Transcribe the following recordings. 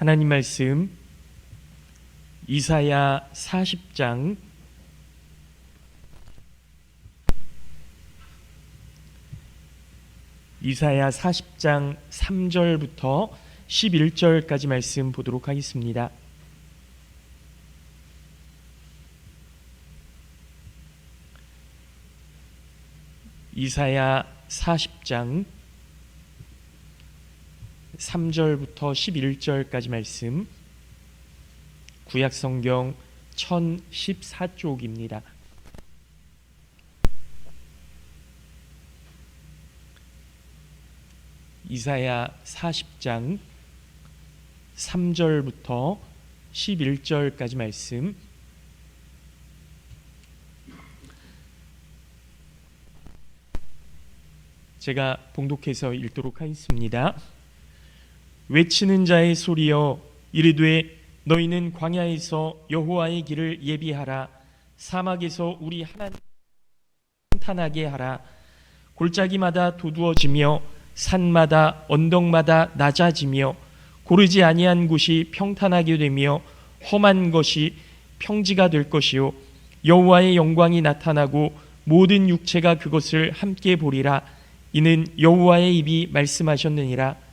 하나님 말씀 이사야 40장 3절부터 11절까지 말씀 보도록 하겠습니다. 이사야 40장 3절부터 11절까지 말씀, 구약성경 1014쪽입니다. 이사야 40장 3절부터 11절까지 말씀, 제가 봉독해서 읽도록 하겠습니다. 외치는 자의 소리여, 이르되 너희는 광야에서 여호와의 길을 예비하라. 사막에서 우리 하나님 평탄하게 하라. 골짜기마다 도두어지며 산마다 언덕마다 낮아지며 고르지 아니한 곳이 평탄하게 되며 험한 것이 평지가 될 것이요, 여호와의 영광이 나타나고 모든 육체가 그것을 함께 보리라. 이는 여호와의 입이 말씀하셨느니라.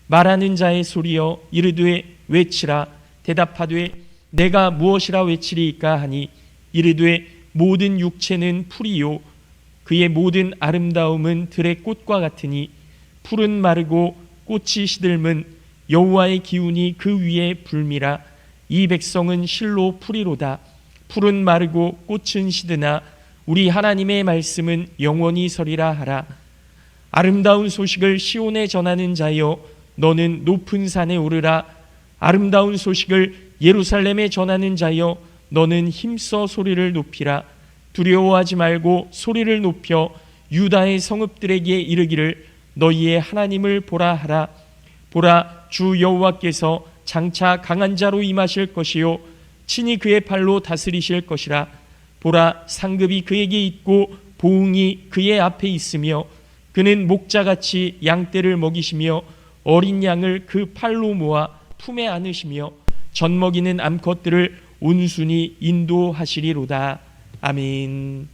말하는 자의 소리여, 이르되 외치라. 대답하되 내가 무엇이라 외치리이까 하니, 이르되 모든 육체는 풀이요 그의 모든 아름다움은 들의 꽃과 같으니, 풀은 마르고 꽃이 시들면 여호와의 기운이 그 위에 불미라. 이 백성은 실로 풀이로다. 풀은 마르고 꽃은 시드나 우리 하나님의 말씀은 영원히 서리라 하라. 아름다운 소식을 시온에 전하는 자여, 너는 높은 산에 오르라. 아름다운 소식을 예루살렘에 전하는 자여, 너는 힘써 소리를 높이라. 두려워하지 말고 소리를 높여 유다의 성읍들에게 이르기를 너희의 하나님을 보라 하라. 보라, 주 여호와께서 장차 강한 자로 임하실 것이요 친히 그의 팔로 다스리실 것이라. 보라, 상급이 그에게 있고 보응이 그의 앞에 있으며, 그는 목자같이 양떼를 먹이시며 어린 양을 그 팔로 모아 품에 안으시며 젖먹이는 암컷들을 온순히 인도하시리로다. 아멘.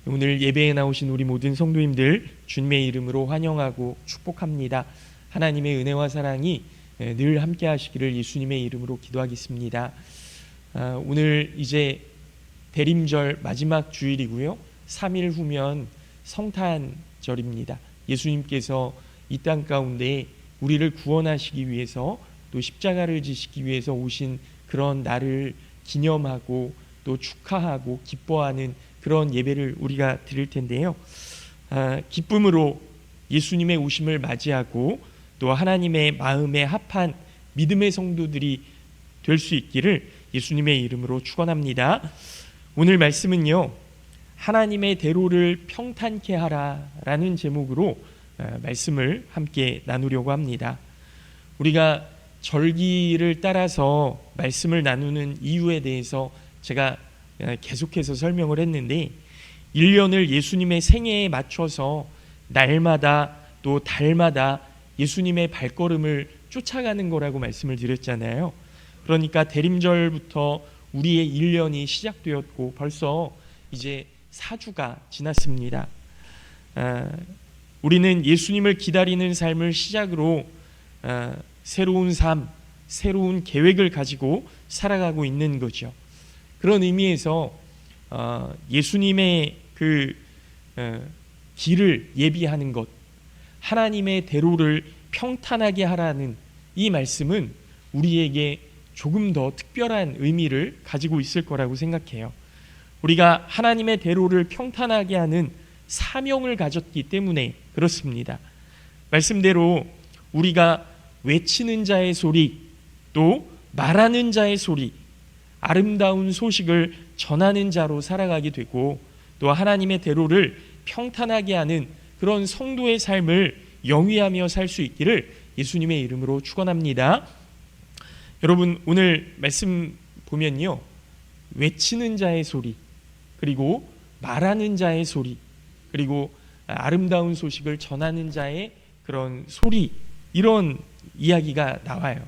오늘 예배에 나오신 우리 모든 성도님들 주님의 이름으로 환영하고 축복합니다. 하나님의 은혜와 사랑이 늘 함께 하시기를 예수님의 이름으로 기도하겠습니다. 오늘 이제 대림절 마지막 주일이고요, 3일 후면 성탄절입니다. 예수님께서 이 땅 가운데 우리를 구원하시기 위해서, 또 십자가를 지시기 위해서 오신 그런 날을 기념하고 또 축하하고 기뻐하는 그런 예배를 우리가 드릴 텐데요, 기쁨으로 예수님의 오심을 맞이하고 또 하나님의 마음에 합한 믿음의 성도들이 될 수 있기를 예수님의 이름으로 축원합니다. 오늘 말씀은요, 하나님의 대로를 평탄케 하라라는 제목으로 말씀을 함께 나누려고 합니다. 우리가 절기를 따라서 말씀을 나누는 이유에 대해서 제가 계속해서 설명을 했는데, 1년을 예수님의 생애에 맞춰서 날마다 또 달마다 예수님의 발걸음을 쫓아가는 거라고 말씀을 드렸잖아요. 그러니까 대림절부터 우리의 1년이 시작되었고 벌써 이제 4주가 지났습니다. 우리는 예수님을 기다리는 삶을 시작으로 새로운 삶, 새로운 계획을 가지고 살아가고 있는 거죠. 그런 의미에서 예수님의 그 길을 예비하는 것, 하나님의 대로를 평탄하게 하라는 이 말씀은 우리에게 조금 더 특별한 의미를 가지고 있을 거라고 생각해요. 우리가 하나님의 대로를 평탄하게 하는 사명을 가졌기 때문에 그렇습니다. 말씀대로 우리가 외치는 자의 소리, 또 말하는 자의 소리, 아름다운 소식을 전하는 자로 살아가게 되고, 또 하나님의 대로를 평탄하게 하는 그런 성도의 삶을 영위하며 살 수 있기를 예수님의 이름으로 축원합니다. 여러분, 오늘 말씀 보면요, 외치는 자의 소리, 그리고 말하는 자의 소리, 그리고 아름다운 소식을 전하는 자의 그런 소리, 이런 이야기가 나와요.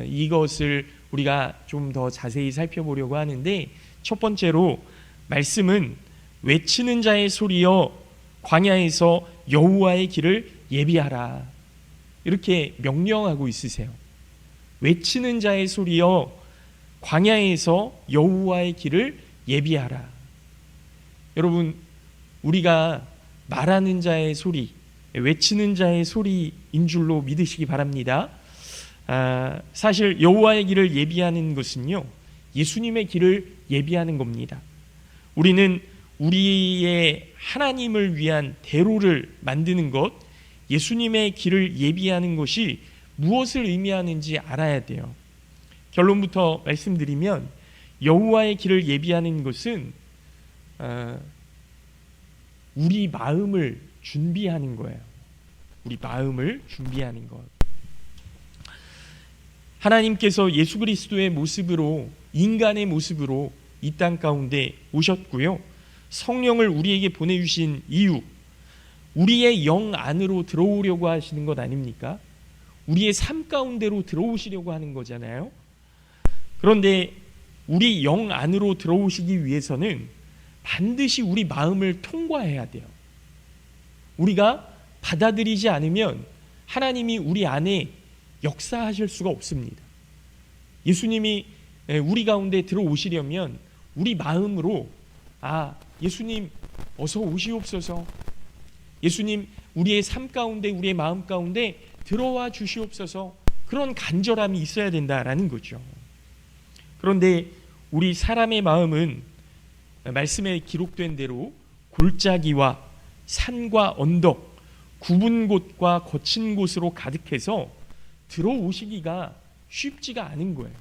이것을 우리가 좀 더 자세히 살펴보려고 하는데, 첫 번째로 말씀은 외치는 자의 소리여 광야에서 여호와의 길을 예비하라, 이렇게 명령하고 있으세요. 외치는 자의 소리여 광야에서 여호와의 길을 예비하라. 여러분, 우리가 말하는 자의 소리, 외치는 자의 소리인 줄로 믿으시기 바랍니다. 사실 여호와의 길을 예비하는 것은요, 예수님의 길을 예비하는 겁니다. 우리는 우리의 하나님을 위한 대로를 만드는 것, 예수님의 길을 예비하는 것이 무엇을 의미하는지 알아야 돼요. 결론부터 말씀드리면, 여호와의 길을 예비하는 것은 우리 마음을 준비하는 거예요. 우리 마음을 준비하는 것. 하나님께서 예수 그리스도의 모습으로, 인간의 모습으로 이 땅 가운데 오셨고요, 성령을 우리에게 보내주신 이유, 우리의 영 안으로 들어오려고 하시는 것 아닙니까? 우리의 삶 가운데로 들어오시려고 하는 거잖아요. 그런데 우리 영 안으로 들어오시기 위해서는 반드시 우리 마음을 통과해야 돼요. 우리가 받아들이지 않으면 하나님이 우리 안에 역사하실 수가 없습니다. 예수님이 우리 가운데 들어오시려면 우리 마음으로, 예수님 어서 오시옵소서, 예수님 우리의 삶 가운데, 우리의 마음 가운데 들어와 주시옵소서, 그런 간절함이 있어야 된다라는 거죠. 그런데 우리 사람의 마음은 말씀에 기록된 대로 골짜기와 산과 언덕, 굽은 곳과 거친 곳으로 가득해서 들어오시기가 쉽지가 않은 거예요.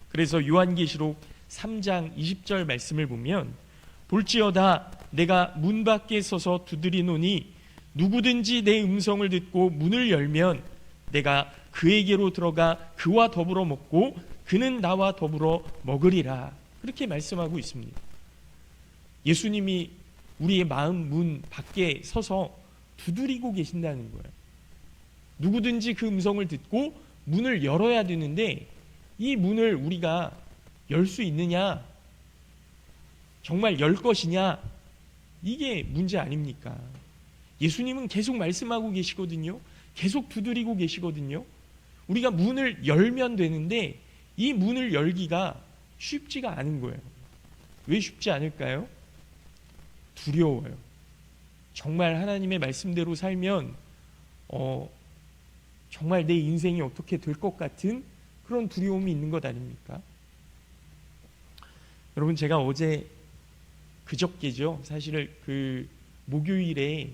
그래서 요한계시록 3장 20절 말씀을 보면, 볼지어다 내가 문 밖에 서서 두드리노니 누구든지 내 음성을 듣고 문을 열면 내가 그에게로 들어가 그와 더불어 먹고 그는 나와 더불어 먹으리라, 그렇게 말씀하고 있습니다. 예수님이 우리의 마음 문 밖에 서서 두드리고 계신다는 거예요. 누구든지 그 음성을 듣고 문을 열어야 되는데, 이 문을 우리가 열 수 있느냐, 정말 열 것이냐, 이게 문제 아닙니까? 예수님은 계속 말씀하고 계시거든요. 계속 두드리고 계시거든요. 우리가 문을 열면 되는데 이 문을 열기가 쉽지가 않은 거예요. 왜 쉽지 않을까요? 두려워요. 정말 하나님의 말씀대로 살면 정말 내 인생이 어떻게 될 것 같은 그런 두려움이 있는 것 아닙니까? 여러분, 제가 어제 그저께죠. 사실 그 목요일에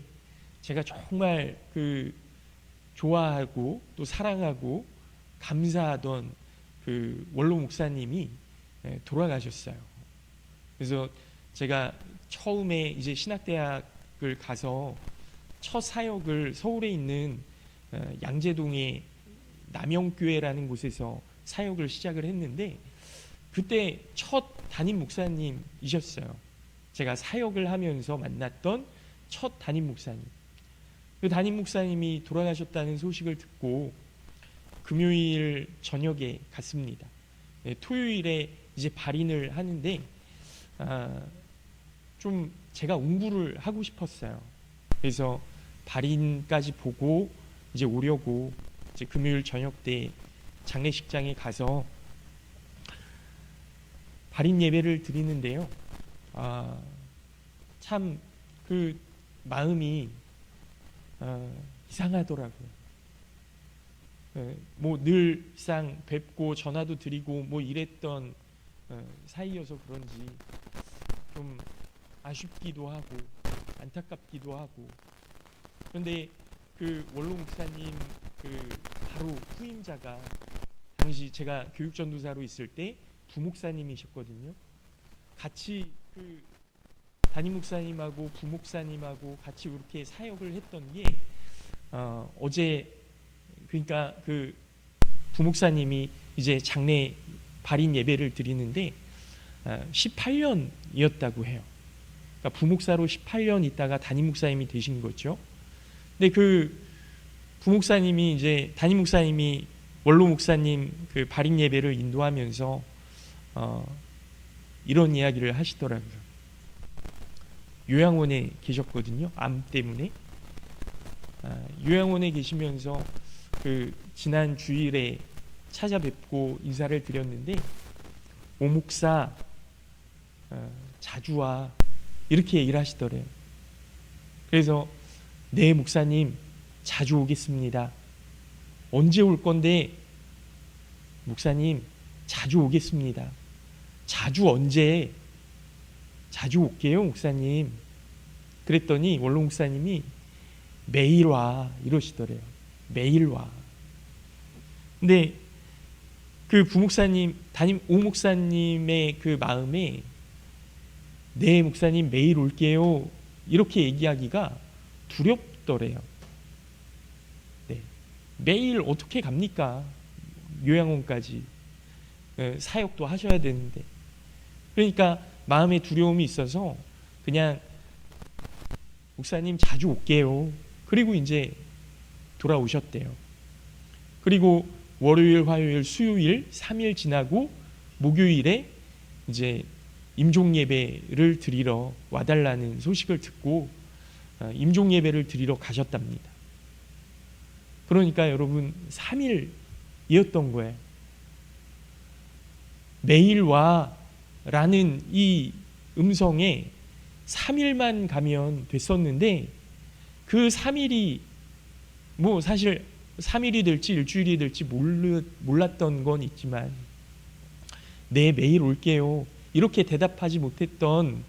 제가 정말 좋아하고 또 사랑하고 감사하던 그 원로 목사님이 돌아가셨어요. 그래서 제가 처음에 이제 신학대학을 가서 첫 사역을 서울에 있는 양재동의 남영교회라는 곳에서 사역을 시작을 했는데, 그때 첫 담임 목사님이셨어요. 제가 사역을 하면서 만났던 첫 담임 목사님. 그 담임 목사님이 돌아가셨다는 소식을 듣고 금요일 저녁에 갔습니다. 토요일에 이제 발인을 하는데 좀 제가 운구를 하고 싶었어요. 그래서 발인까지 보고 이제 오려고 이제 금요일 저녁 때 장례식장에 가서 발인 예배를 드리는데요. 참 그 마음이 이상하더라고요. 뭐 늘상 뵙고 전화도 드리고 뭐 이랬던 사이여서 그런지 좀 아쉽기도 하고 안타깝기도 하고. 그런데 그 원로 목사님 그 바로 후임자가 당시 제가 교육전도사로 있을 때 부목사님이셨거든요. 같이 그 담임 목사님하고 부목사님하고 같이 이렇게 사역을 했던 게 어제, 그러니까 그 부목사님이 이제 장례 발인 예배를 드리는데 18년이었다고 해요. 그러니까 부목사로 18년 있다가 담임 목사님이 되신 거죠. 근데 그 부목사님이 이제 담임 목사님이 원로 목사님 그 발인 예배를 인도하면서 이런 이야기를 하시더라고요. 요양원에 계셨거든요. 암 때문에. 요양원에 계시면서 그 지난 주일에 찾아뵙고 인사를 드렸는데, 오 목사 자주 와, 이렇게 얘기를 하시더래요. 그래서 네 목사님 자주 오겠습니다. 언제 올 건데? 목사님 자주 오겠습니다. 자주 언제? 자주 올게요 목사님. 그랬더니 원로 목사님이 매일 와, 이러시더래요. 매일 와. 근데 그 부목사님, 담임 오 목사님의 그 마음에 네 목사님 매일 올게요, 이렇게 얘기하기가 두렵더래요. 네. 매일 어떻게 갑니까? 요양원까지 사역도 하셔야 되는데. 그러니까 마음에 두려움이 있어서 그냥 목사님 자주 올게요, 그리고 이제 돌아오셨대요. 그리고 월요일, 화요일, 수요일 3일 지나고 목요일에 이제 임종 예배를 드리러 와달라는 소식을 듣고 임종 예배를 드리러 가셨답니다. 그러니까 여러분 3일이었던 거예요. 매일 와 라는 이 음성에 3일만 가면 됐었는데, 그 3일이 뭐 사실 3일이 될지 일주일이 될지 몰랐던 건 있지만, 네 매일 올게요 이렇게 대답하지 못했던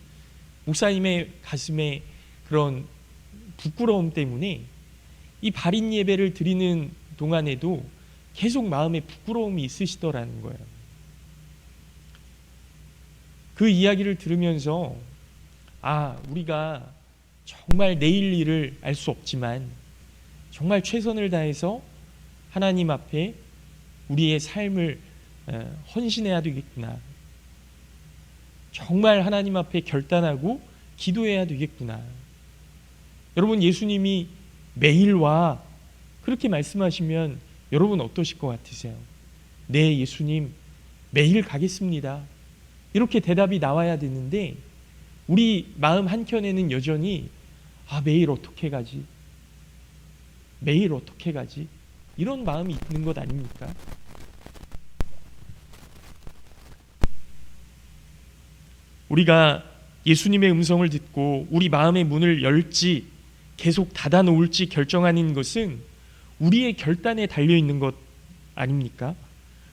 목사님의 가슴에 그런 부끄러움 때문에 이 발인 예배를 드리는 동안에도 계속 마음에 부끄러움이 있으시더라는 거예요. 그 이야기를 들으면서 우리가 정말 내일 일을 알 수 없지만 정말 최선을 다해서 하나님 앞에 우리의 삶을 헌신해야 되겠구나. 정말 하나님 앞에 결단하고 기도해야 되겠구나. 여러분, 예수님이 매일 와 그렇게 말씀하시면 여러분 어떠실 것 같으세요? 네, 예수님 매일 가겠습니다, 이렇게 대답이 나와야 되는데, 우리 마음 한켠에는 여전히 매일 어떻게 가지? 매일 어떻게 가지? 이런 마음이 있는 것 아닙니까? 우리가 예수님의 음성을 듣고 우리 마음의 문을 열지 계속 닫아 놓을지 결정하는 것은 우리의 결단에 달려 있는 것 아닙니까?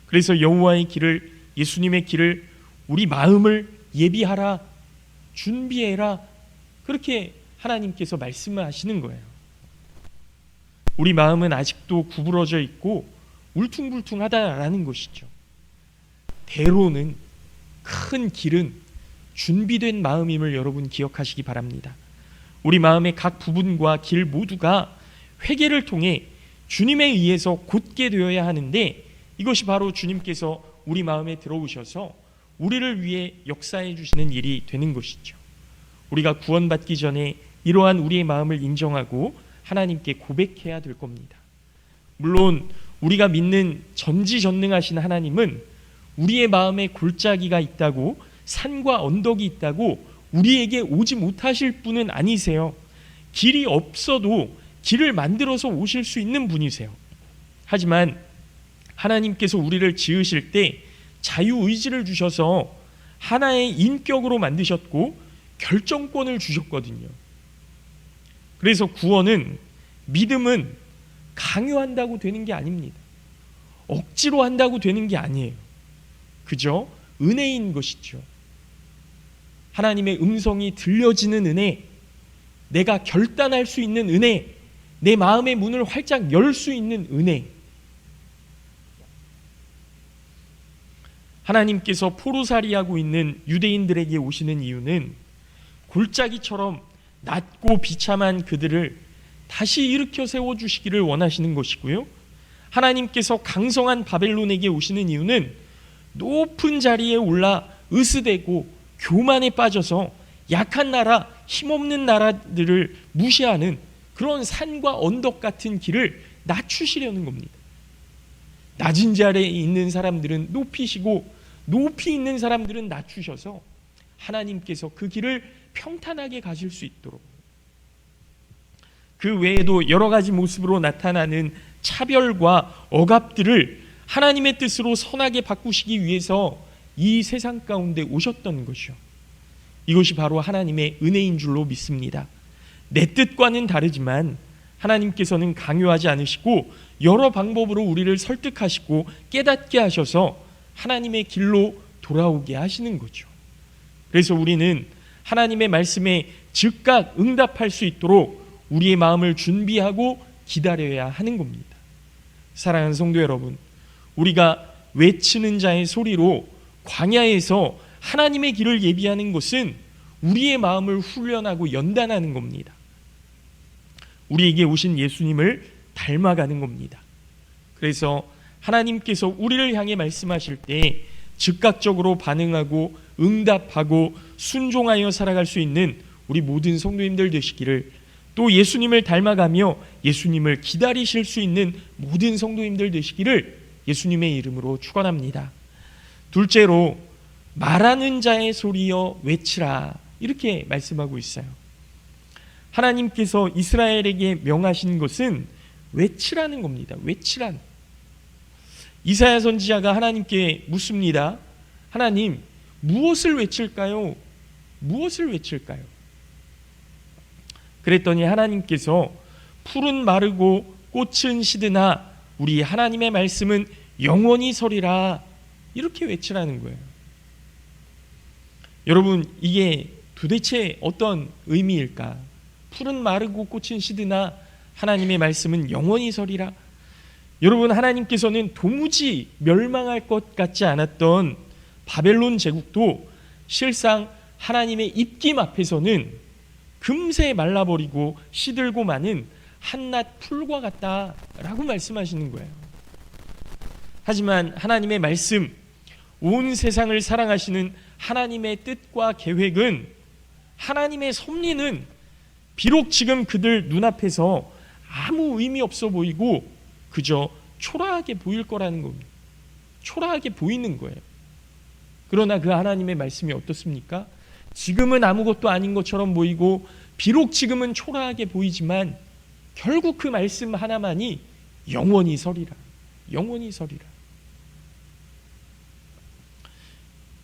그래서 여호와의 길을, 예수님의 길을, 우리 마음을 예비하라, 준비해라, 그렇게 하나님께서 말씀을 하시는 거예요. 우리 마음은 아직도 구부러져 있고 울퉁불퉁하다라는 것이죠. 대로는, 큰 길은 준비된 마음임을 여러분 기억하시기 바랍니다. 우리 마음의 각 부분과 길 모두가 회개를 통해 주님에 의해서 곧게 되어야 하는데, 이것이 바로 주님께서 우리 마음에 들어오셔서 우리를 위해 역사해 주시는 일이 되는 것이죠. 우리가 구원받기 전에 이러한 우리의 마음을 인정하고 하나님께 고백해야 될 겁니다. 물론 우리가 믿는 전지전능하신 하나님은 우리의 마음에 골짜기가 있다고, 산과 언덕이 있다고 우리에게 오지 못하실 분은 아니세요. 길이 없어도 길을 만들어서 오실 수 있는 분이세요. 하지만 하나님께서 우리를 지으실 때 자유의지를 주셔서 하나의 인격으로 만드셨고 결정권을 주셨거든요. 그래서 구원은, 믿음은 강요한다고 되는 게 아닙니다. 억지로 한다고 되는 게 아니에요. 그저 은혜인 것이죠. 하나님의 음성이 들려지는 은혜, 내가 결단할 수 있는 은혜, 내 마음의 문을 활짝 열 수 있는 은혜. 하나님께서 포로살이하고 있는 유대인들에게 오시는 이유는 골짜기처럼 낮고 비참한 그들을 다시 일으켜 세워주시기를 원하시는 것이고요, 하나님께서 강성한 바벨론에게 오시는 이유는 높은 자리에 올라 으스대고 교만에 빠져서 약한 나라, 힘없는 나라들을 무시하는 그런 산과 언덕 같은 길을 낮추시려는 겁니다. 낮은 자리에 있는 사람들은 높이시고 높이 있는 사람들은 낮추셔서 하나님께서 그 길을 평탄하게 가실 수 있도록, 그 외에도 여러 가지 모습으로 나타나는 차별과 억압들을 하나님의 뜻으로 선하게 바꾸시기 위해서 이 세상 가운데 오셨던 것이요, 이것이 바로 하나님의 은혜인 줄로 믿습니다. 내 뜻과는 다르지만 하나님께서는 강요하지 않으시고 여러 방법으로 우리를 설득하시고 깨닫게 하셔서 하나님의 길로 돌아오게 하시는 거죠. 그래서 우리는 하나님의 말씀에 즉각 응답할 수 있도록 우리의 마음을 준비하고 기다려야 하는 겁니다. 사랑하는 성도 여러분, 우리가 외치는 자의 소리로 광야에서 하나님의 길을 예비하는 것은 우리의 마음을 훈련하고 연단하는 겁니다. 우리에게 오신 예수님을 닮아가는 겁니다. 그래서 하나님께서 우리를 향해 말씀하실 때 즉각적으로 반응하고 응답하고 순종하여 살아갈 수 있는 우리 모든 성도님들 되시기를, 또 예수님을 닮아가며 예수님을 기다리실 수 있는 모든 성도님들 되시기를 예수님의 이름으로 축원합니다. 둘째로, 말하는 자의 소리여 외치라, 이렇게 말씀하고 있어요. 하나님께서 이스라엘에게 명하신 것은 외치라는 겁니다. 외치란. 이사야 선지자가 하나님께 묻습니다. 하나님, 무엇을 외칠까요? 무엇을 외칠까요? 그랬더니 하나님께서 풀은 마르고 꽃은 시드나 우리 하나님의 말씀은 영원히 서리라, 이렇게 외치라는 거예요. 여러분, 이게 도대체 어떤 의미일까? 풀은 마르고 꽃은 시드나 하나님의 말씀은 영원히 서리라. 여러분, 하나님께서는 도무지 멸망할 것 같지 않았던 바벨론 제국도 실상 하나님의 입김 앞에서는 금세 말라버리고 시들고 마는 한낱 풀과 같다라고 말씀하시는 거예요. 하지만 하나님의 말씀, 온 세상을 사랑하시는 하나님의 뜻과 계획은, 하나님의 섭리는 비록 지금 그들 눈앞에서 아무 의미 없어 보이고 그저 초라하게 보일 거라는 겁니다. 초라하게 보이는 거예요. 그러나 그 하나님의 말씀이 어떻습니까? 지금은 아무것도 아닌 것처럼 보이고 비록 지금은 초라하게 보이지만 결국 그 말씀 하나만이 영원히 서리라. 영원히 서리라.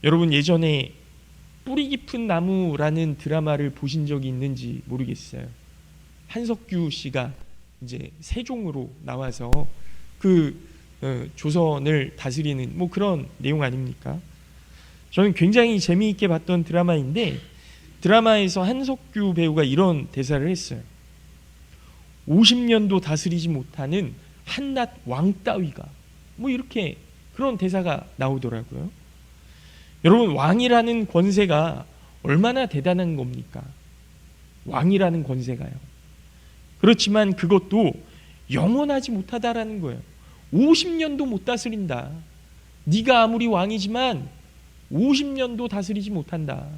여러분, 예전에 뿌리 깊은 나무라는 드라마를 보신 적이 있는지 모르겠어요. 한석규 씨가 이제 세종으로 나와서 그 조선을 다스리는 뭐 그런 내용 아닙니까? 저는 굉장히 재미있게 봤던 드라마인데, 드라마에서 한석규 배우가 이런 대사를 했어요. 50년도 다스리지 못하는 한낱 왕 따위가, 뭐 이렇게 그런 대사가 나오더라고요. 여러분, 왕이라는 권세가 얼마나 대단한 겁니까? 왕이라는 권세가요. 그렇지만 그것도 영원하지 못하다라는 거예요. 50년도 못 다스린다. 네가 아무리 왕이지만 50년도 다스리지 못한다.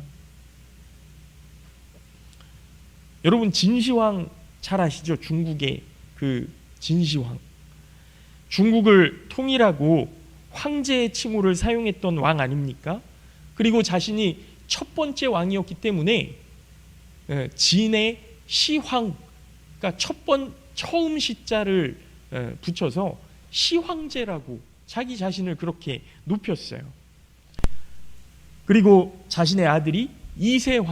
여러분, 진시황 잘 아시죠? 중국의 그 진시황. 중국을 통일하고 황제의 칭호를 사용했던 왕 아닙니까? 그리고 자신이 첫 번째 왕이었기 때문에 진의 시황, 그러니까 처음 시자를 붙여서 시황제라고 자기 자신을 그렇게 높였어요. 그리고 자신의 아들이 2세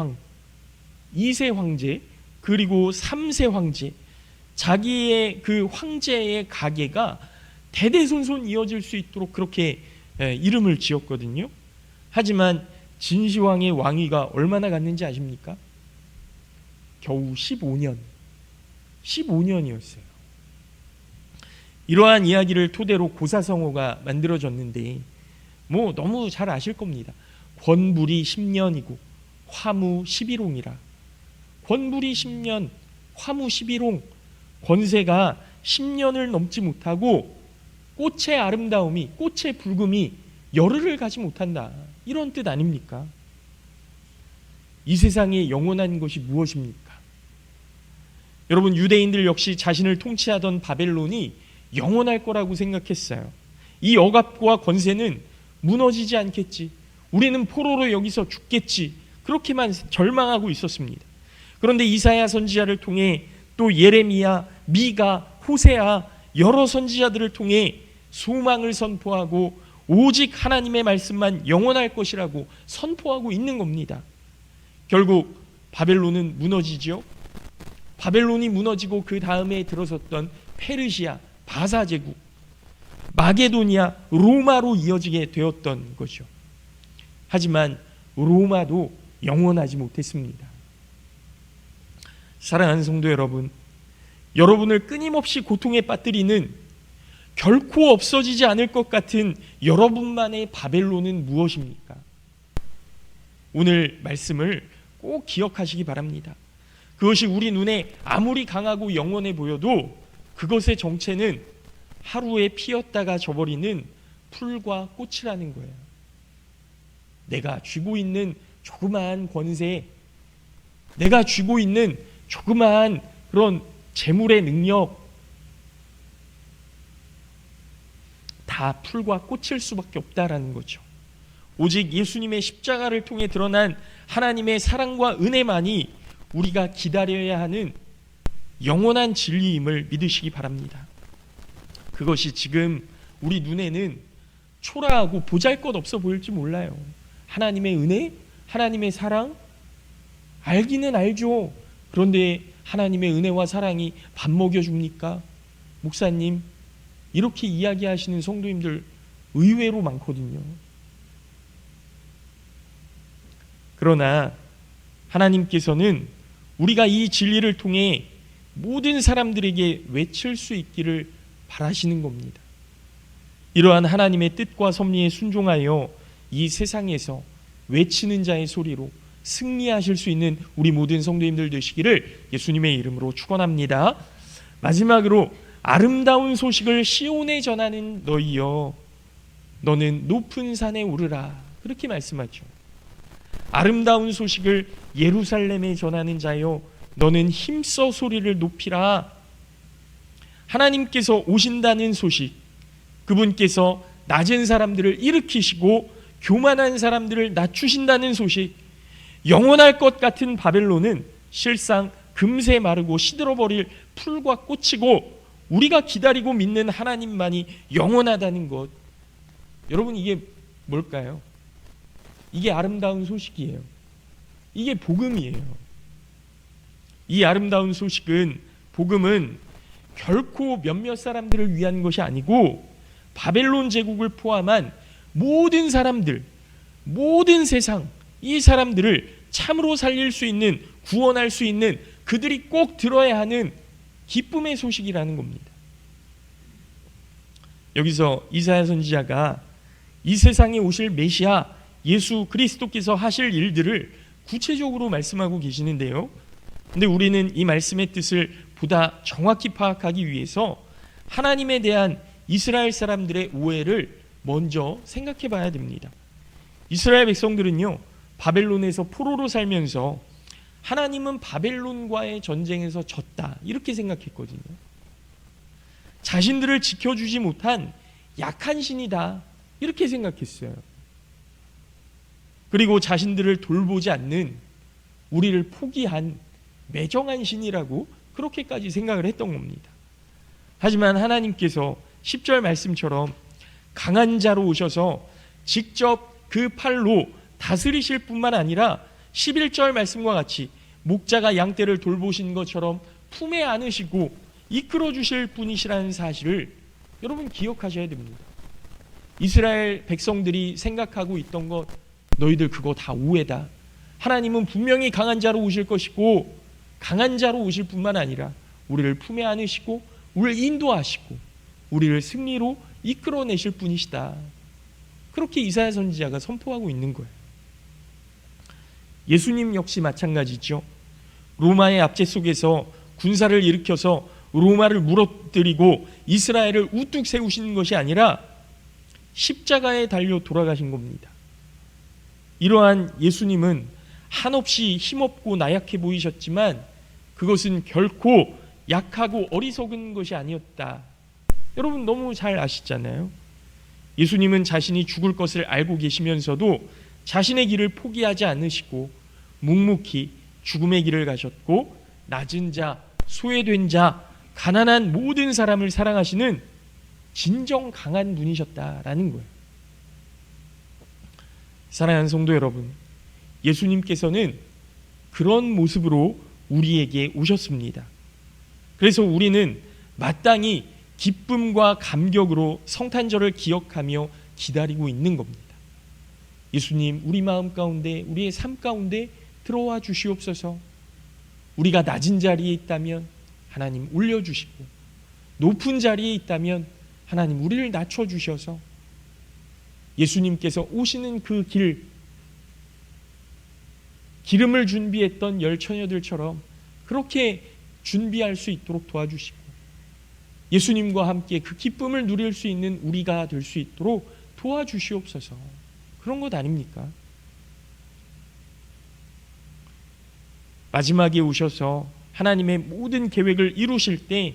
황제, 그리고 3세 황제, 자기의 그 황제의 가계가 대대손손 이어질 수 있도록 그렇게 이름을 지었거든요. 하지만 진시황의 왕위가 얼마나 갔는지 아십니까? 겨우 15년이었어요. 이러한 이야기를 토대로 고사성어가 만들어졌는데 뭐 너무 잘 아실 겁니다. 권불이 10년이고 화무 11홍이라. 권불이 10년, 화무 11홍. 권세가 10년을 넘지 못하고 꽃의 아름다움이, 꽃의 붉음이 열흘을 가지 못한다. 이런 뜻 아닙니까? 이 세상에 영원한 것이 무엇입니까? 여러분, 유대인들 역시 자신을 통치하던 바벨론이 영원할 거라고 생각했어요. 이 억압과 권세는 무너지지 않겠지, 우리는 포로로 여기서 죽겠지, 그렇게만 절망하고 있었습니다. 그런데 이사야 선지자를 통해 또 예레미야, 미가, 호세아 여러 선지자들을 통해 소망을 선포하고 오직 하나님의 말씀만 영원할 것이라고 선포하고 있는 겁니다. 결국 바벨론은 무너지죠. 바벨론이 무너지고 그 다음에 들어섰던 페르시아, 바사 제국, 마게도니아, 로마로 이어지게 되었던 거죠. 하지만 로마도 영원하지 못했습니다. 사랑하는 성도 여러분, 여러분을 끊임없이 고통에 빠뜨리는 결코 없어지지 않을 것 같은 여러분만의 바벨론은 무엇입니까? 오늘 말씀을 꼭 기억하시기 바랍니다. 그것이 우리 눈에 아무리 강하고 영원해 보여도 그것의 정체는 하루에 피었다가 져버리는 풀과 꽃이라는 거예요. 내가 쥐고 있는 조그마한 권세, 내가 쥐고 있는 조그마한 그런 재물의 능력, 다 풀과 꽃일 수밖에 없다라는 거죠. 오직 예수님의 십자가를 통해 드러난 하나님의 사랑과 은혜만이 우리가 기다려야 하는 영원한 진리임을 믿으시기 바랍니다. 그것이 지금 우리 눈에는 초라하고 보잘것없어 보일지 몰라요. 하나님의 은혜, 하나님의 사랑 알기는 알죠. 그런데 하나님의 은혜와 사랑이 밥 먹여줍니까? 목사님, 이렇게 이야기하시는 성도님들 의외로 많거든요. 그러나 하나님께서는 우리가 이 진리를 통해 모든 사람들에게 외칠 수 있기를 바라시는 겁니다. 이러한 하나님의 뜻과 섭리에 순종하여 이 세상에서 외치는 자의 소리로 승리하실 수 있는 우리 모든 성도님들 되시기를 예수님의 이름으로 축원합니다. 마지막으로 아름다운 소식을 시온에 전하는 너희여, 너는 높은 산에 오르라, 그렇게 말씀하죠. 아름다운 소식을 예루살렘에 전하는 자여, 너는 힘써 소리를 높이라. 하나님께서 오신다는 소식, 그분께서 낮은 사람들을 일으키시고 교만한 사람들을 낮추신다는 소식, 영원할 것 같은 바벨론은 실상 금세 마르고 시들어버릴 풀과 꽃이고 우리가 기다리고 믿는 하나님만이 영원하다는 것. 여러분, 이게 뭘까요? 이게 아름다운 소식이에요. 이게 복음이에요. 이 아름다운 소식은, 복음은 결코 몇몇 사람들을 위한 것이 아니고 바벨론 제국을 포함한 모든 사람들, 모든 세상, 이 사람들을 참으로 살릴 수 있는, 구원할 수 있는, 그들이 꼭 들어야 하는 기쁨의 소식이라는 겁니다. 여기서 이사야 선지자가 이 세상에 오실 메시아 예수 그리스도께서 하실 일들을 구체적으로 말씀하고 계시는데요. 근데 우리는 이 말씀의 뜻을 보다 정확히 파악하기 위해서 하나님에 대한 이스라엘 사람들의 오해를 먼저 생각해 봐야 됩니다. 이스라엘 백성들은요, 바벨론에서 포로로 살면서 하나님은 바벨론과의 전쟁에서 졌다, 이렇게 생각했거든요. 자신들을 지켜주지 못한 약한 신이다, 이렇게 생각했어요. 그리고 자신들을 돌보지 않는, 우리를 포기한 매정한 신이라고 그렇게까지 생각을 했던 겁니다. 하지만 하나님께서 10절 말씀처럼 강한 자로 오셔서 직접 그 팔로 다스리실 뿐만 아니라 11절 말씀과 같이 목자가 양떼를 돌보신 것처럼 품에 안으시고 이끌어 주실 분이시라는 사실을 여러분 기억하셔야 됩니다. 이스라엘 백성들이 생각하고 있던 것, 너희들 그거 다 오해다. 하나님은 분명히 강한 자로 오실 것이고 강한 자로 오실 뿐만 아니라 우리를 품에 안으시고 우리를 인도하시고 우리를 승리로 이끌어내실 분이시다. 그렇게 이사야 선지자가 선포하고 있는 거예요. 예수님 역시 마찬가지죠. 로마의 압제 속에서 군사를 일으켜서 로마를 무너뜨리고 이스라엘을 우뚝 세우시는 것이 아니라 십자가에 달려 돌아가신 겁니다. 이러한 예수님은 한없이 힘없고 나약해 보이셨지만 그것은 결코 약하고 어리석은 것이 아니었다. 여러분 너무 잘 아시잖아요. 예수님은 자신이 죽을 것을 알고 계시면서도 자신의 길을 포기하지 않으시고 묵묵히 죽음의 길을 가셨고 낮은 자, 소외된 자, 가난한 모든 사람을 사랑하시는 진정 강한 분이셨다라는 거예요. 사랑하는 성도 여러분, 예수님께서는 그런 모습으로 우리에게 오셨습니다. 그래서 우리는 마땅히 기쁨과 감격으로 성탄절을 기억하며 기다리고 있는 겁니다. 예수님, 우리 마음 가운데, 우리의 삶 가운데 들어와 주시옵소서. 우리가 낮은 자리에 있다면 하나님 올려주시고, 높은 자리에 있다면 하나님 우리를 낮춰주셔서 예수님께서 오시는 그 기름을 준비했던 열 처녀들처럼 그렇게 준비할 수 있도록 도와주시고, 예수님과 함께 그 기쁨을 누릴 수 있는 우리가 될 수 있도록 도와주시옵소서. 그런 것 아닙니까? 마지막에 오셔서 하나님의 모든 계획을 이루실 때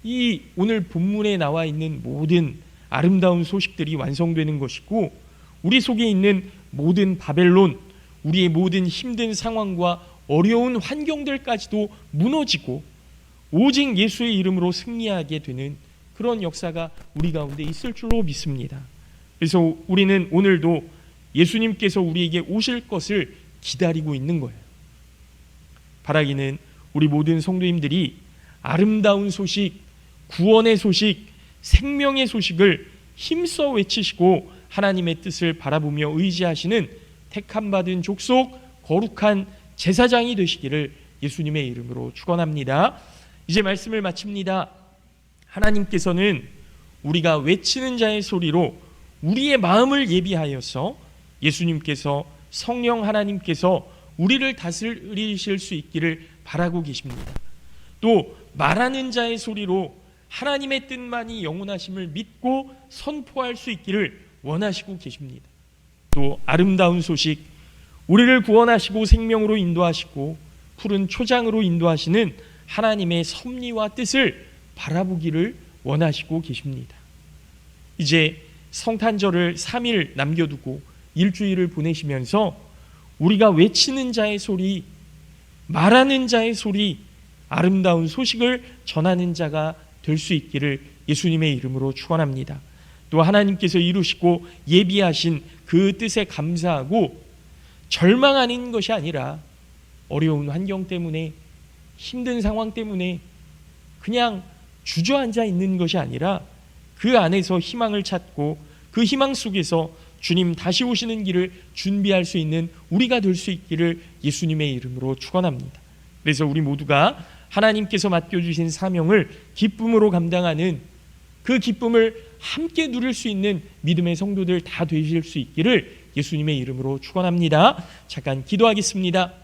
이 오늘 본문에 나와 있는 모든 아름다운 소식들이 완성되는 것이고, 우리 속에 있는 모든 바벨론, 우리의 모든 힘든 상황과 어려운 환경들까지도 무너지고 오직 예수의 이름으로 승리하게 되는 그런 역사가 우리 가운데 있을 줄로 믿습니다. 그래서 우리는 오늘도 예수님께서 우리에게 오실 것을 기다리고 있는 거예요. 바라기는 우리 모든 성도님들이 아름다운 소식, 구원의 소식, 생명의 소식을 힘써 외치시고 하나님의 뜻을 바라보며 의지하시는 택함받은 족속, 거룩한 제사장이 되시기를 예수님의 이름으로 축원합니다. 이제 말씀을 마칩니다. 하나님께서는 우리가 외치는 자의 소리로 우리의 마음을 예비하여서 예수님께서, 성령 하나님께서 우리를 다스리실 수 있기를 바라고 계십니다. 또 말하는 자의 소리로 하나님의 뜻만이 영원하심을 믿고 선포할 수 있기를 원하시고 계십니다. 또 아름다운 소식, 우리를 구원하시고 생명으로 인도하시고 푸른 초장으로 인도하시는 하나님의 섭리와 뜻을 바라보기를 원하시고 계십니다. 이제 성탄절을 3일 남겨두고 일주일을 보내시면서 우리가 외치는 자의 소리, 말하는 자의 소리, 아름다운 소식을 전하는 자가 될 수 있기를 예수님의 이름으로 축원합니다. 또 하나님께서 이루시고 예비하신 그 뜻에 감사하고 절망하는 것이 아니라 어려운 환경 때문에, 힘든 상황 때문에 그냥 주저앉아 있는 것이 아니라 그 안에서 희망을 찾고 그 희망 속에서 주님 다시 오시는 길을 준비할 수 있는 우리가 될 수 있기를 예수님의 이름으로 축원합니다. 그래서 우리 모두가 하나님께서 맡겨주신 사명을 기쁨으로 감당하는 그 기쁨을 함께 누릴 수 있는 믿음의 성도들 다 되실 수 있기를 예수님의 이름으로 축원합니다. 잠깐 기도하겠습니다.